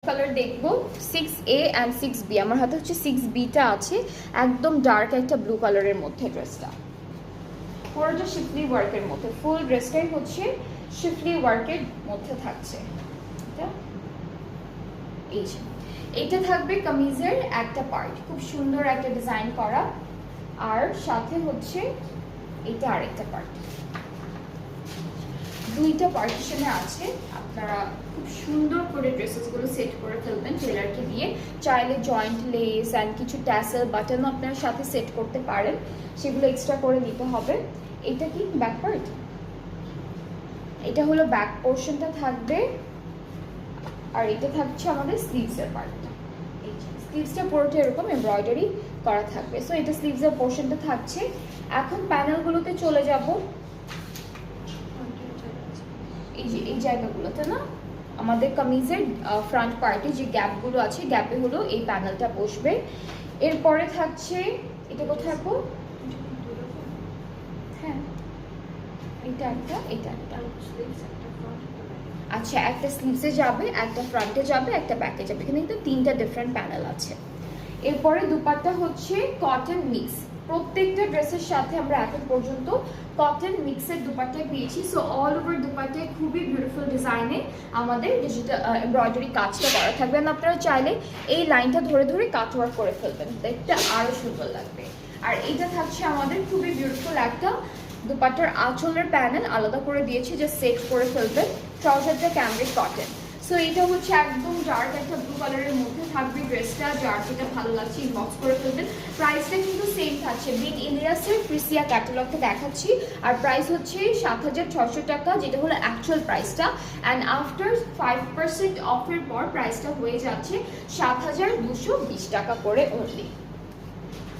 Colour দেখবো 6A and 6B। আমার হাতে হচ্ছে 6Bটা আছে, একদম ডার্ক একটা ব্লু কালারের মধ্যে ড্রেসটা, পুরোটা শিফলি ওয়ার্কের মধ্যে, ফুল ড্রেসটাই হচ্ছে শিফলি ওয়ার্কের মধ্যে থাকছে। এইটা থাকবে কামিজের একটা পার্ট, খুব সুন্দর একটা ডিজাইন করা, আর সাথে হচ্ছে এটা আরেকটা পার্ট, দুইটা পার্টিশনে আছে। আপনারা খুব সুন্দর করে ড্রেসেসগুলো সেট করে ফেলবেন টেলারকে দিয়ে। চাইলে জয়েন্ট লেস অ্যান্ড কিছু ট্যাসেল বাটনও আপনারা সাথে সেট করতে পারেন, সেগুলো এক্সট্রা করে নিতে হবে। এটা কি ব্যাক পার্ট, এটা হলো ব্যাক পোর্শনটা থাকবে, আর এটা থাকছে আমাদের স্লিভসের পার্টটা। এই স্লিভসটা পুরোটা এরকম এমব্রয়ডারি করা থাকবে। সো এটা স্লিভসের পোর্শনটা থাকছে। এখন প্যানেলগুলোতে চলে যাব। এই জায়গাগুলোতে না আমাদের কামিজের ফ্রন্ট পার্টে যে গ্যাপগুলো আছে, গ্যাপে হলো এই প্যানেলটা বসবে। এরপরে থাকছে এটা কোথায় আপু? হ্যাঁ, এটা একটা, এটা একটা। আচ্ছা, একটা স্লিভসে যাবে, একটা ফ্রন্টে যাবে, একটা ব্যাকে যাবে। এখানে কিন্তু তিনটা ডিফারেন্ট প্যানেল আছে। এরপরে দুপাট্টা হচ্ছে কটন মিক্স। প্রত্যেকটা ড্রেসের সাথে আমরা এখন পর্যন্ত কটন মিক্সের দুপাট্টা পেয়েছি। সো অল ওভার দুপাট্টায় খুবই বিউটিফুল ডিজাইনে আমাদের ডিজিটাল এমব্রয়ডারি কাজটা করা থাকবে। আপনারা চাইলে এই লাইনটা ধরে ধরে কাট ওয়ার্ক করে ফেলবেন, দেখতে আরও সুন্দর লাগবে। আর এইটা থাকছে আমাদের খুবই বিউটিফুল একটা দুপাট্টার আঁচলের প্যানেল আলাদা করে দিয়েছি, যে সেট করে ফেলবেন। ট্রাউজারটা ক্যামব্রিক কটন। সো এটা হচ্ছে একদম ডার্ক একটা ব্লু কালারের মধ্যে থাকবে ড্রেসটা। যার যেটা ভালো লাগছে ইনবক্স করে ফেলবেন। প্রাইসটা কিন্তু সেম থাকছে, বিগ ইলিয়াসের প্রিসিয়া ক্যাটালগটা দেখাচ্ছি। আর প্রাইস হচ্ছে 7,600 টাকা, যেটা হলো অ্যাকচুয়াল প্রাইসটা। অ্যান্ড আফটার 5% অফের পর প্রাইসটা হয়ে যাচ্ছে 7,220 টাকা করে অনলি।